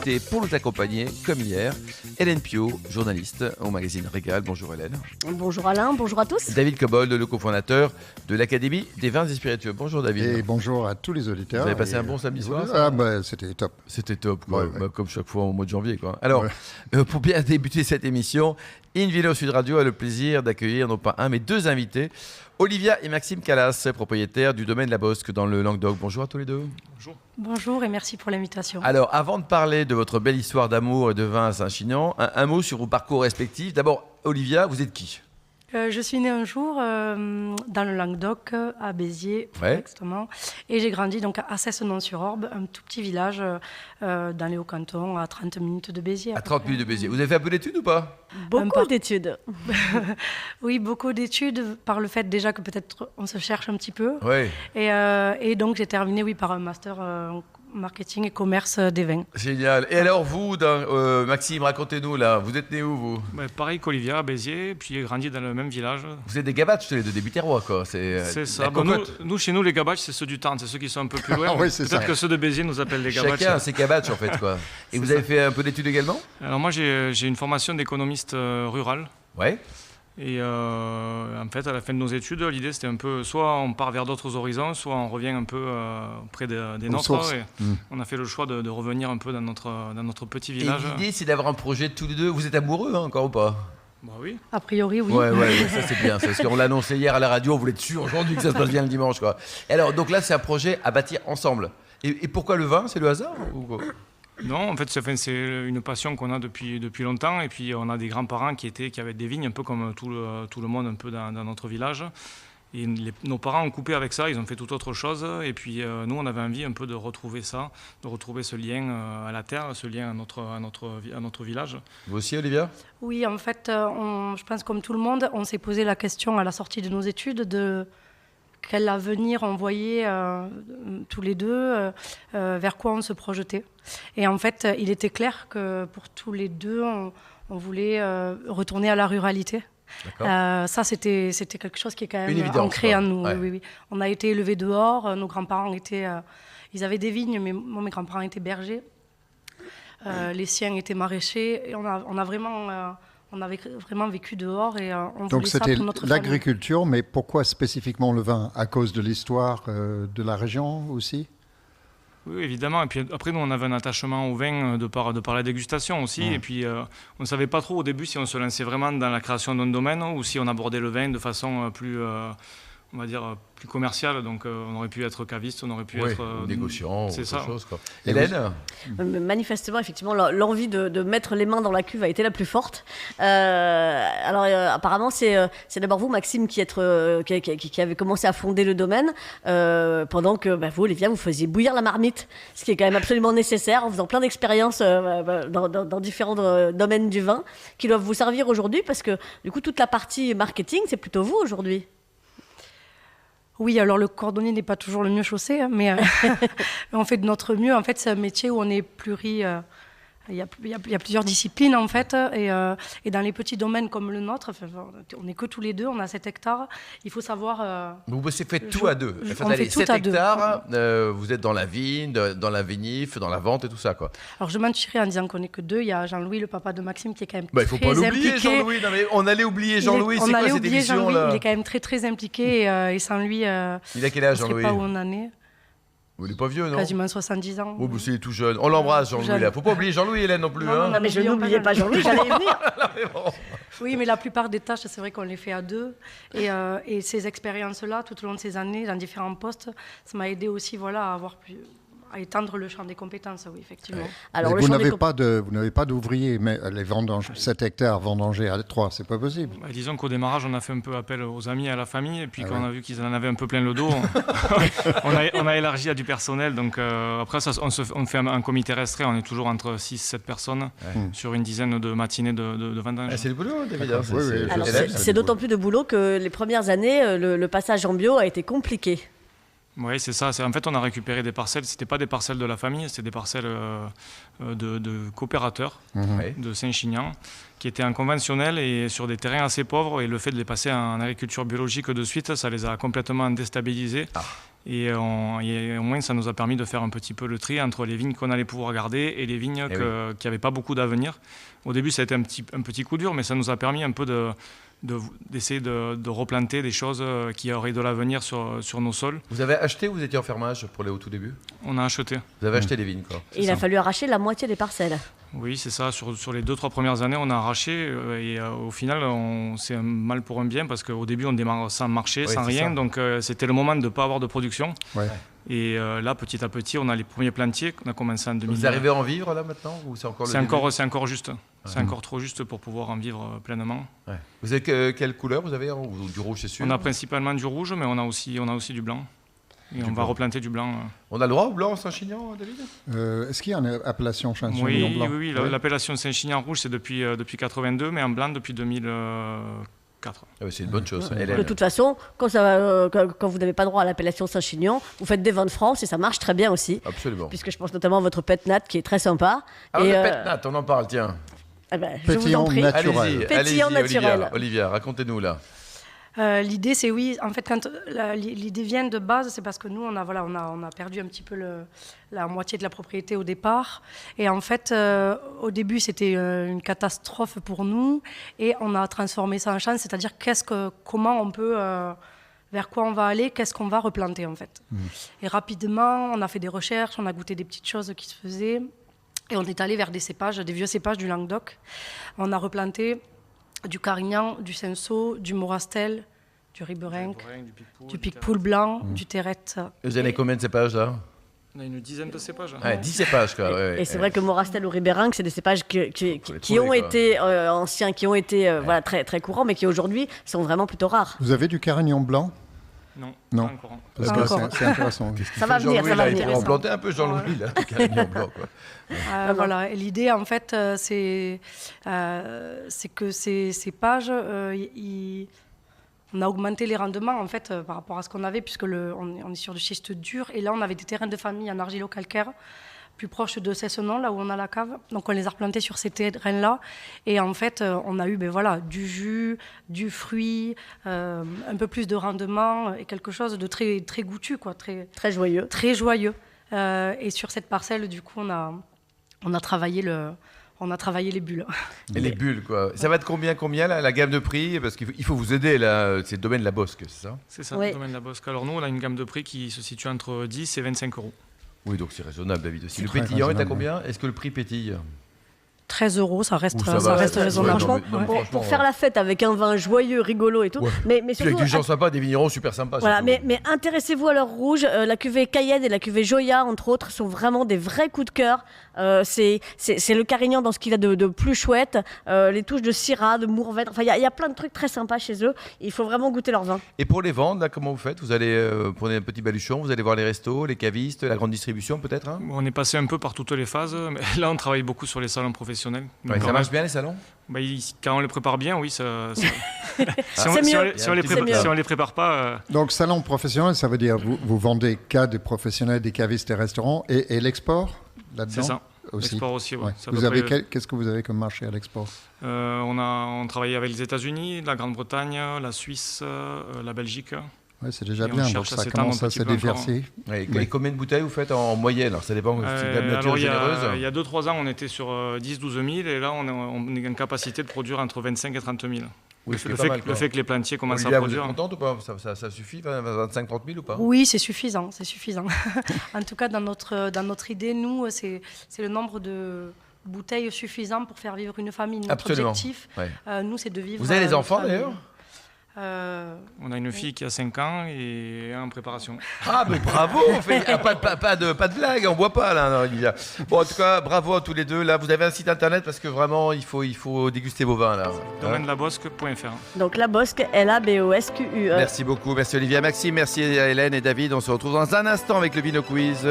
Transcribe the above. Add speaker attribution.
Speaker 1: invités pour nous accompagner, comme hier, Hélène Pio, journaliste au magazine Régal. Bonjour Hélène.
Speaker 2: Bonjour Alain, bonjour à tous.
Speaker 1: David Cobold, le cofondateur de l'Académie des vins et spiritueux. Bonjour David.
Speaker 3: Et bonjour à tous les auditeurs.
Speaker 1: Vous avez passé un bon samedi soir?
Speaker 3: C'était top.
Speaker 1: C'était top, quoi.
Speaker 3: Ouais.
Speaker 1: Comme chaque fois au mois de janvier, quoi. Alors, pour bien débuter cette émission, InVino Sud Radio a le plaisir d'accueillir non pas un, mais deux invités. Olivia et Maxime Calas, propriétaires du domaine La Bosque dans le Languedoc. Bonjour à tous les deux.
Speaker 4: Bonjour.
Speaker 2: Bonjour et merci pour l'invitation.
Speaker 1: Alors, avant de parler de votre belle histoire d'amour et de vin à Saint-Chinian, un mot sur vos parcours respectifs. D'abord, Olivia, vous êtes qui?
Speaker 2: Je suis née un jour dans le Languedoc, à Béziers, exactement. Et j'ai grandi donc à Cessenon-sur-Orbe, un tout petit village dans les Hauts-Cantons, à 30 minutes de Béziers.
Speaker 1: À 30 minutes de Béziers. Vous avez fait un peu d'études ou pas?
Speaker 2: Beaucoup d'études. Oui, beaucoup d'études, par le fait déjà que peut-être on se cherche un petit peu.
Speaker 1: Oui.
Speaker 2: Et donc j'ai terminé par un master marketing et commerce des vins.
Speaker 1: Génial. Et alors vous, Maxime, racontez-nous là, vous êtes né où vous?
Speaker 4: Pareil qu'Olivia, à Béziers, puis j'ai grandi dans le même village.
Speaker 1: Vous êtes des gabaches, les deux, des Biterrois, quoi.
Speaker 4: C'est ça. Nous, chez nous, les gabaches, c'est ceux du Tarn, c'est ceux qui sont un peu plus loin.
Speaker 3: Oui,
Speaker 4: peut-être que ceux de Béziers nous appellent les gabaches.
Speaker 1: Chacun a ses gabaches, en fait, quoi. Et vous avez fait un peu d'études également?
Speaker 4: Alors moi, j'ai une formation d'économiste rural.
Speaker 1: Ouais.
Speaker 4: Et en fait, à la fin de nos études, l'idée c'était un peu, soit on part vers d'autres horizons, soit on revient un peu près des nôtres. On a fait le choix de revenir un peu dans notre petit village.
Speaker 1: Et l'idée, c'est d'avoir un projet tous les deux. Vous êtes amoureux, encore ou pas?
Speaker 4: Bah oui.
Speaker 2: A priori, oui.
Speaker 1: Ouais, ça c'est bien. Parce qu'on l'a annoncé hier à la radio, on voulait être sûr aujourd'hui que ça se passe bien le dimanche, quoi. Et alors, donc là, c'est un projet à bâtir ensemble. Et pourquoi le vin? C'est le hasard ou...
Speaker 4: Non, en fait, c'est une passion qu'on a depuis longtemps. Et puis, on a des grands-parents qui avaient des vignes, un peu comme tout le monde, un peu dans notre village. Et nos parents ont coupé avec ça, ils ont fait toute autre chose. Et puis, nous, on avait envie un peu de retrouver ça, de retrouver ce lien à la terre, ce lien à notre village.
Speaker 1: Vous aussi, Olivia?
Speaker 2: Oui, en fait, je pense comme tout le monde, on s'est posé la question à la sortie de nos études de quel avenir on voyait tous les deux, vers quoi on se projetait. Et en fait, il était clair que pour tous les deux, on voulait retourner à la ruralité. Ça, c'était quelque chose qui est quand même ancré en nous.
Speaker 1: Ouais.
Speaker 2: Oui. On a été élevés dehors, nos grands-parents ils avaient des vignes, mais moi, mes grands-parents étaient bergers. Les siens étaient maraîchers. Et on avait vraiment vécu dehors et on voulait ça pour notre famille.
Speaker 3: Donc c'était l'agriculture, mais pourquoi spécifiquement le vin? À cause de l'histoire de la région aussi?
Speaker 4: Oui, évidemment. Et puis après, nous, on avait un attachement au vin de par la dégustation aussi. Et puis, on ne savait pas trop au début si on se lançait vraiment dans la création d'un domaine ou si on abordait le vin de façon plus... on va dire, plus commercial, donc on aurait pu être caviste, on aurait pu être...
Speaker 1: négociant,
Speaker 4: c'est ça.
Speaker 1: Chose, quoi. Hélène?
Speaker 5: Manifestement, effectivement, l'envie de mettre les mains dans la cuve a été la plus forte. Apparemment, c'est d'abord vous, Maxime, qui avez commencé à fonder le domaine, pendant que vous, Olivia, vous faisiez bouillir la marmite, ce qui est quand même absolument nécessaire, en faisant plein d'expériences dans différents domaines du vin, qui doivent vous servir aujourd'hui, parce que du coup, toute la partie marketing, c'est plutôt vous aujourd'hui.
Speaker 2: Oui, alors le cordonnier n'est pas toujours le mieux chaussé, mais on fait de notre mieux. En fait, c'est un métier où on est il y a plusieurs disciplines, en fait. Et dans les petits domaines comme le nôtre, on n'est que tous les deux, on a 7 hectares. Il faut savoir...
Speaker 1: Vous faites tout à deux.
Speaker 2: On fait tout
Speaker 1: 7
Speaker 2: à deux.
Speaker 1: hectares, vous êtes dans la vigne, dans la vinif, dans la vente et tout ça, quoi.
Speaker 2: Alors, je mentirais en disant qu'on n'est que deux. Il y a Jean-Louis, le papa de Maxime, qui est quand même
Speaker 1: il ne faut pas l'oublier, Jean-Louis. Non, mais on allait oublier Jean-Louis. C'est quoi cette émission, là?
Speaker 2: Il est quand même très, très impliqué. Et sans lui,
Speaker 1: il a quel âge,
Speaker 2: on ne serait
Speaker 1: Jean-Louis?
Speaker 2: pas où on en est.
Speaker 1: Il n'est pas vieux, non?
Speaker 2: Quasiment 70 ans.
Speaker 1: Oh, c'est tout jeune. On l'embrasse, Jean-Louis. Il ne faut pas oublier Jean-Louis, Hélène, non plus.
Speaker 5: Non, mais je n'oubliais pas Jean-Louis, j'allais y venir.
Speaker 2: Oui, mais la plupart des tâches, c'est vrai qu'on les fait à deux. Et ces expériences-là, tout au long de ces années, dans différents postes, ça m'a aidé aussi à étendre le champ des compétences, oui, effectivement.
Speaker 3: Ouais. Alors, vous n'avez pas d'ouvriers, mais les vendanges, 7 hectares vendangés à 3, c'est pas possible.
Speaker 4: Disons qu'au démarrage, on a fait un peu appel aux amis et à la famille, et puis quand on a vu qu'ils en avaient un peu plein le dos, on a élargi à du personnel. Donc après, on fait un comité restreint, on est toujours entre 6-7 personnes sur une dizaine de matinées de vendanges.
Speaker 1: C'est le boulot, David.
Speaker 5: C'est d'autant plus de boulot que les premières années, le passage en bio a été compliqué.
Speaker 4: Oui, c'est ça. En fait, on a récupéré des parcelles. Ce n'étaient pas des parcelles de la famille, c'était des parcelles de coopérateurs de Saint-Chinian qui étaient en conventionnel et sur des terrains assez pauvres. Et le fait de les passer en agriculture biologique de suite, ça les a complètement déstabilisés. Et au moins, ça nous a permis de faire un petit peu le tri entre les vignes qu'on allait pouvoir garder et les vignes qui n'avaient pas beaucoup d'avenir. Au début, ça a été un petit coup dur, mais ça nous a permis un peu d'essayer de replanter des choses qui auraient de l'avenir sur nos sols.
Speaker 1: Vous avez acheté ou vous étiez en fermage pour les au tout début?
Speaker 4: On a acheté.
Speaker 1: Vous avez acheté des vignes, quoi.
Speaker 5: Et il a fallu arracher la moitié des parcelles.
Speaker 4: Oui, c'est ça. Sur les 2-3 premières années, on a arraché et au final, c'est un mal pour un bien parce qu'au début, on démarre sans marché, sans rien. Ça. Donc, c'était le moment de ne pas avoir de production.
Speaker 3: Ouais.
Speaker 4: Et là, petit à petit, on a les premiers plantiers qu'on a commencé en 2000.
Speaker 1: Vous arrivez à en vivre là maintenant ou c'est encore
Speaker 4: c'est encore juste. Ouais. C'est encore trop juste pour pouvoir en vivre pleinement.
Speaker 1: Ouais. Vous avez quelle couleur vous avez du rouge, c'est sûr?
Speaker 4: On a principalement du rouge, mais on a aussi du blanc. Et on va replanter du blanc.
Speaker 1: On a le droit au blanc Saint-Chinian, David?
Speaker 3: Est-ce qu'il y a une appellation Saint-Chinian blanc?
Speaker 4: Oui. L'appellation Saint-Chinian rouge, c'est depuis 82, mais en blanc depuis 2004.
Speaker 1: C'est une bonne chose.
Speaker 5: De toute façon, quand vous n'avez pas droit à l'appellation Saint-Chinian, vous faites des vins de France et ça marche très bien aussi.
Speaker 1: Absolument.
Speaker 5: Puisque je pense notamment à votre pet nat qui est très sympa.
Speaker 1: Le pet nat, on en parle, tiens.
Speaker 5: Je vous en prie.
Speaker 3: Naturel.
Speaker 5: Pétillant naturel.
Speaker 1: Olivia, racontez-nous là.
Speaker 2: L'idée, c'est en fait, quand l'idée vient de base, c'est parce que nous, on a perdu un petit peu la moitié de la propriété au départ. Et en fait, au début, c'était une catastrophe pour nous. Et on a transformé ça en chance, c'est-à-dire comment on peut, vers quoi on va aller, qu'est-ce qu'on va replanter en fait. Et rapidement, on a fait des recherches, on a goûté des petites choses qui se faisaient. Et on est allé vers des vieux cépages du Languedoc. On a replanté du Carignan, du Cinsault, du Morastel, du Ribérenc, du Picpoul blanc, du Terrette.
Speaker 1: Vous avez combien de cépages là?
Speaker 4: On a une dizaine de cépages.
Speaker 1: 10 cépages quoi.
Speaker 5: Et c'est vrai que Morastel ou Ribérenc, c'est des cépages qui ont été anciens, qui ont été très, très courants, mais qui aujourd'hui sont vraiment plutôt rares.
Speaker 3: Vous avez du Carignan blanc?
Speaker 4: Non. Pas encore.
Speaker 3: Parce que c'est intéressant.
Speaker 5: Ça va venir, ça va venir.
Speaker 1: Il faut en planter un peu Jean-Louis là, du Carignan blanc quoi.
Speaker 2: Voilà. Et l'idée en fait, c'est que ces cépages, on a augmenté les rendements en fait par rapport à ce qu'on avait, puisque on est sur du schiste dur. Et là, on avait des terrains de famille en argilo-calcaire, plus proche de Cessenon, là où on a la cave. Donc on les a replantés sur ces terrains-là. Et en fait, on a eu du jus, du fruit, un peu plus de rendement et quelque chose de très, très goûtu, quoi, très
Speaker 5: joyeux.
Speaker 2: Très joyeux. Et sur cette parcelle, du coup, on a travaillé les bulles.
Speaker 1: Et les bulles, quoi. Ça va être combien la gamme de prix? Parce qu'il faut vous aider, là. C'est le domaine de la Bosque, c'est ça?
Speaker 4: C'est ça, le domaine de la Bosque. Alors nous, on a une gamme de prix qui se situe entre 10 et 25 euros.
Speaker 1: Oui, donc c'est raisonnable, David, aussi. Le pétillant est à combien? Est-ce que le prix pétille?
Speaker 2: 13 euros, ça reste
Speaker 5: raisonnable.
Speaker 2: franchement.
Speaker 5: Pour faire la fête avec un vin joyeux, rigolo et tout.
Speaker 1: Ouais.
Speaker 5: Mais
Speaker 1: Puis
Speaker 5: surtout,
Speaker 1: avec des gens sympas, des vignerons super sympas.
Speaker 5: Voilà, mais intéressez-vous à leur rouge. La cuvée Cayenne et la cuvée Joya, entre autres, sont vraiment des vrais coups de cœur. C'est le Carignan dans ce qu'il a de plus chouette. Les touches de Syrah, de Mourvèdre. Enfin, il y a plein de trucs très sympas chez eux. Il faut vraiment goûter leur vin.
Speaker 1: Et pour les vendre, là, comment vous faites? Vous allez prendre un petit baluchon, vous allez voir les restos, les cavistes, la grande distribution peut-être hein?
Speaker 4: On est passé un peu par toutes les phases. Mais là, on travaille beaucoup sur les salons professionnels.
Speaker 1: Ça marche bien les salons?
Speaker 4: Quand on les prépare bien, oui. Si on les prépare pas...
Speaker 3: Donc salon professionnel, ça veut dire vous vendez qu'à des professionnels, des cavistes, des restaurants et l'export là-dedans?
Speaker 4: C'est ça.
Speaker 3: Aussi.
Speaker 4: L'export aussi, oui.
Speaker 3: Ouais. Qu'est-ce que vous avez comme marché à l'export?
Speaker 4: On travaille avec les États-Unis, la Grande-Bretagne, la Suisse, la Belgique.
Speaker 3: Ouais, c'est déjà bien, donc ça commence à se déverser.
Speaker 1: Et combien de bouteilles vous faites en moyenne? Alors ça dépend, c'est de la nature généreuse.
Speaker 4: Il y a 2-3 ans, on était sur 10-12 000 et là, on est en capacité de produire entre 25 et 30 000. Oui, le fait que les plantiers commencent à produire.
Speaker 1: Vous êtes contente ou pas? Ça suffit, 25-30 000 ou pas?
Speaker 2: Oui, c'est suffisant. En tout cas, dans notre idée, nous, c'est le nombre de bouteilles suffisant pour faire vivre une famille. Notre objectif, nous, c'est de vivre...
Speaker 1: Vous avez des enfants d'ailleurs?
Speaker 4: On a une fille qui a 5 ans et un en préparation.
Speaker 1: Ah, mais bravo! Pas de blague, on boit pas là, Olivia. Bon, en tout cas, bravo à tous les deux. Là, vous avez un site internet parce que vraiment, il faut déguster vos vins là.
Speaker 4: Domaine-la-bosque.fr.
Speaker 5: Donc la Bosque, LABOSQUE.
Speaker 1: Merci beaucoup, merci Olivia, Maxime, merci à Hélène et David. On se retrouve dans un instant avec le Vino Quiz.